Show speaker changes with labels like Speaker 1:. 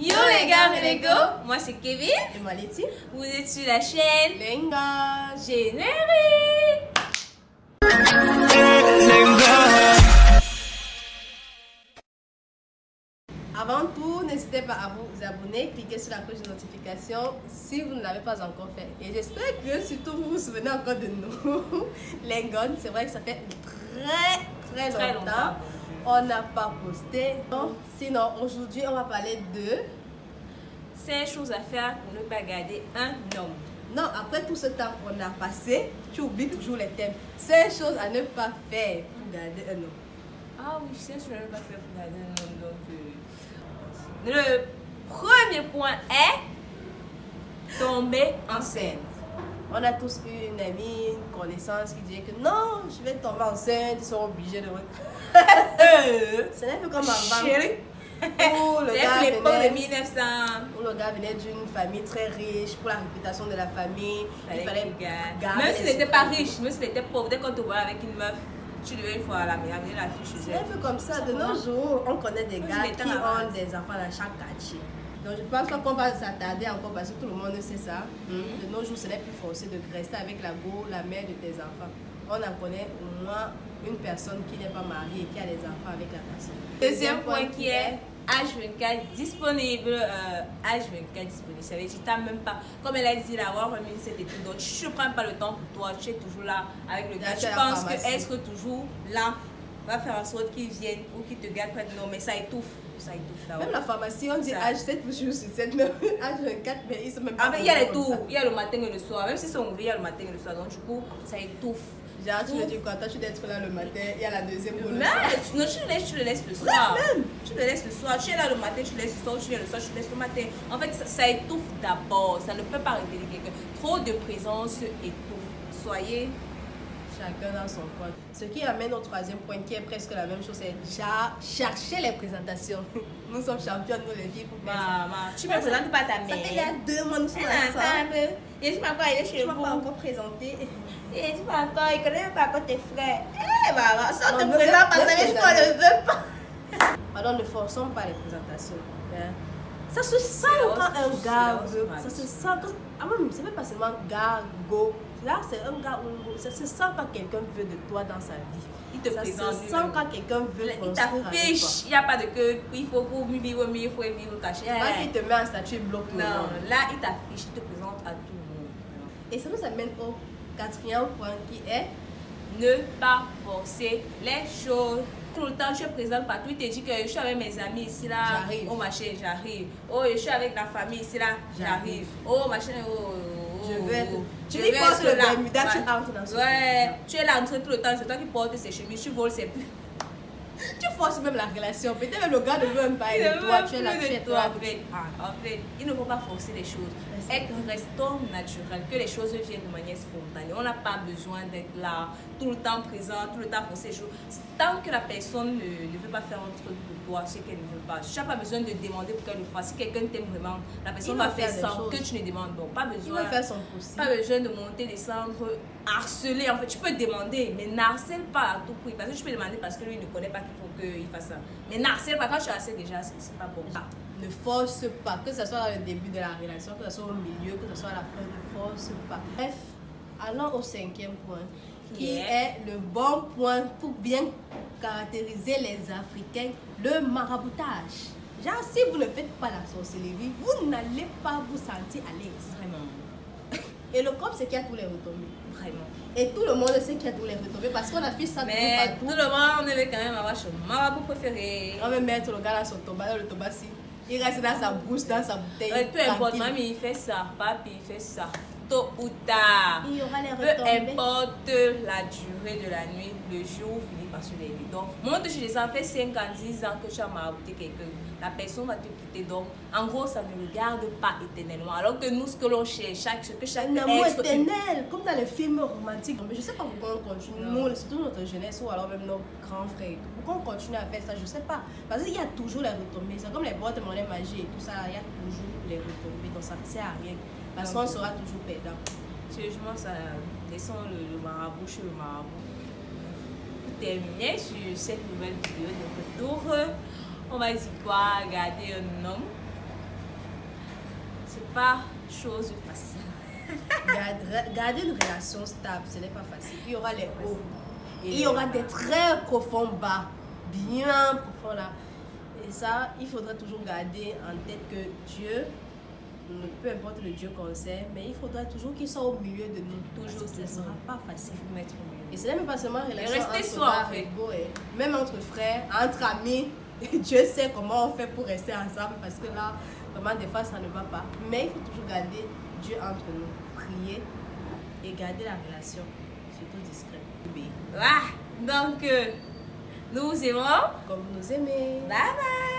Speaker 1: Yo les gars et les go, moi c'est Kevin.
Speaker 2: Et moi Letty.
Speaker 1: Vous êtes sur la chaîne
Speaker 2: Lenga
Speaker 1: Générique.
Speaker 2: Avant tout, n'hésitez pas à vous abonner, cliquez sur la cloche de notification si vous ne l'avez pas encore fait. Et j'espère que surtout vous vous souvenez encore de nous. Lengon, c'est vrai que ça fait très longtemps. On n'a pas posté. Sinon, aujourd'hui, on va parler de
Speaker 1: 5 choses à faire pour ne pas garder un homme.
Speaker 2: Non, après tout ce temps qu'on a passé, tu oublies toujours les thèmes. 5 choses à ne pas faire pour garder un homme.
Speaker 1: Ah oui, 5 choses à ne pas faire pour garder un homme. Donc, le premier point est tomber enceinte.
Speaker 2: On a tous eu une amie, une connaissance qui disait que non, je vais tomber enceinte, ils sont obligés de... C'est un peu comme avant.
Speaker 1: Chérie. C'est l'époque de 1900.
Speaker 2: Où le gars venait d'une famille très riche, pour la réputation de la famille, il fallait garder.
Speaker 1: Même s'il n'était pas riche, même s'il était pauvre, dès qu'on te voit avec une meuf, tu devais une fois amener la fille chez elle.
Speaker 2: C'est un peu comme ça. De nos jours, on connaît des gars qui ont des enfants dans chaque quartier. Donc je pense pas qu'on va s'attarder encore parce que tout le monde sait ça. De nos jours, ce n'est plus forcé de rester avec la go, la mère de tes enfants. On en connaît au moins une personne qui n'est pas mariée et qui a des enfants avec la personne.
Speaker 1: Deuxième point qui est H24 disponible. H24 disponible, ça veut dire que tu n'as même pas, comme elle a dit, l'avoir remis cette étude. Donc tu ne prends pas le temps pour toi, tu es toujours là avec le gars. Tu penses que être toujours là va faire en sorte qu'il vienne ou qu'il te garde près de nous, mais ça étouffe. Ça étouffe là.
Speaker 2: Même la pharmacie, on dit H7 toujours sur 7, mais H24, mais ils sont même pas.
Speaker 1: Ah, mais il y a les tours, il y a le matin et le soir. Même si ils sont ouverts, il y a le matin et le soir. Donc du coup, ça étouffe.
Speaker 2: Genre, tu me dis quoi? Toi, tu dois être là le matin, il y a la deuxième pour le
Speaker 1: soir. Non, tu le laisses le soir.
Speaker 2: Même.
Speaker 1: Tu le laisses le soir. Tu es là le matin, tu le laisses le soir. Tu viens le soir, tu le laisses le matin. En fait, ça étouffe d'abord. Ça ne peut pas révéler quelqu'un. Trop de présence étouffe. Soyez
Speaker 2: chacun dans son coin. Ce qui amène au troisième point qui est presque la même chose, c'est chercher les présentations. Nous sommes championnes, nous les filles.
Speaker 1: Maman, tu ne me présentes pas ta mère.
Speaker 2: Ça fait il y a 2 mois, nous sommes ensemble.
Speaker 1: Et tu m'as encore allé chez vous.
Speaker 2: Tu m'as pas encore présenté.
Speaker 1: Et tu m'as encore, il ne connaît même pas encore tes frères. Eh maman, ça te présente parce que je ne le veux pas.
Speaker 2: Pardon, ne forçons pas les présentations. Ça se sent quand un gars veut. Ça se sent quand... Ah même, c'est même pas seulement gars, go. Là, c'est un gars ou ça se sent quand quelqu'un veut de toi dans sa vie.
Speaker 1: Il te présente.
Speaker 2: Ça se sent quand quelqu'un veut construire.
Speaker 1: Il t'affiche. Il n'y a pas de que il faut pour vivre mieux, il faut vivre caché.
Speaker 2: Pas qu'il te met en statut bloc.
Speaker 1: Non, là, il t'affiche, il te présente à tout le monde.
Speaker 2: Et ça nous amène au quatrième point qui est
Speaker 1: ne pas forcer les choses. Tout le temps, tu es présente partout. Il te dit que je suis avec mes amis ici, là.
Speaker 2: J'arrive.
Speaker 1: Oh, machin, j'arrive. Oh, je suis avec la famille ici, là. J'arrive. Oh, machin,
Speaker 2: je veux être. Tu lui portes le Bermuda, tu entres dans ce
Speaker 1: ouais, tu es là en train tout le temps. C'est toi qui portes ses chemises. Tu voles ses plus.
Speaker 2: Tu forces même la relation. Peut-être même le gars ne veut même pas être toi. Tu es là, tu es toi.
Speaker 1: En fait, il ne faut pas forcer les choses. Restons naturels, que les choses viennent de manière spontanée. On n'a pas besoin d'être là, tout le temps présent, tout le temps forcer les choses. Tant que la personne ne veut pas faire un truc pour toi, c'est qu'elle ne veut pas. Tu n'as pas besoin de demander pour qu'elle le fasse. Si quelqu'un t'aime vraiment, la personne va faire sans que tu ne demandes. Donc, pas besoin.
Speaker 2: Il va faire son possible.
Speaker 1: Pas besoin de monter, descendre, harceler. En fait, tu peux demander, mais n'harcèle pas à tout prix. Parce que tu peux demander parce que lui ne connaît pas qu'il faut qu'il fasse ça. Mais n'harcèle pas. Quand tu harcèles déjà, c'est pas bon.
Speaker 2: Ne force pas, que ce soit dans le début de la relation, que ce soit au milieu, que ce soit à la fin, ne force pas. Bref, allons au cinquième point, qui est le bon point pour bien caractériser les Africains, le maraboutage. Genre, si vous ne faites pas la sorcellerie, vous n'allez pas vous sentir à l'aise.
Speaker 1: Vraiment.
Speaker 2: Et le corps, c'est qu'il y a tous les retombées.
Speaker 1: Vraiment.
Speaker 2: Et tout le monde sait qu'il y a tous les retombées parce qu'on a fait ça
Speaker 1: mais
Speaker 2: tout
Speaker 1: le monde, on devait quand même avoir son marabout préféré.
Speaker 2: On va mettre le gars dans son toba, le tobassi. Il reste dans sa bouche, dans sa bouteille.
Speaker 1: Peu importe, mamie, il fait ça, papi, il fait ça. Tôt ou tard.
Speaker 2: Il y aura les
Speaker 1: retombées. Peu importe la durée de la nuit, le jour finit par se lever. Donc, monte chez les enfants, fait 5 ans, 10 ans que tu as marabouté quelqu'un. La personne va te quitter. Donc, en gros, ça ne le garde pas éternellement. Alors que nous, ce que l'on cherche, ce que chaque
Speaker 2: un amour éternel, comme dans les films romantiques. Mais je ne sais pas pourquoi on continue, nous, surtout notre jeunesse ou alors même nos grands frères. Pourquoi on continue à faire ça, je ne sais pas. Parce qu'il y a toujours les retombées. C'est comme les boîtes de monnaie magie et tout ça, il y a toujours les retombées. Donc, ça ne sert à rien. Parce qu'on sera toujours perdant.
Speaker 1: Sérieusement, ça, laissons le marabout chez le marabout. Pour terminer sur cette nouvelle vidéo de retour, on va dire quoi? Garder un homme. c'est pas chose facile.
Speaker 2: Garder une relation stable, ce n'est pas facile. Il y aura les hauts. Et il y aura des très profonds bas. Bien profonds là. Et ça, il faudra toujours garder en tête que Dieu, peu importe le Dieu qu'on sait, mais il faudra toujours qu'il soit au milieu de nous.
Speaker 1: Toujours,
Speaker 2: ce ne sera pas facile.
Speaker 1: Mettre au milieu.
Speaker 2: Et ce n'est même pas seulement une relation
Speaker 1: rester
Speaker 2: entre
Speaker 1: soi,
Speaker 2: frères et beaux, même entre frères, entre amis. Dieu sait comment on fait pour rester ensemble parce que là, vraiment, des fois, ça ne va pas. Mais il faut toujours garder Dieu entre nous, prier et garder la relation, surtout discrète.
Speaker 1: Ah, donc, nous vous aimons.
Speaker 2: Comme vous nous aimez.
Speaker 1: Bye bye.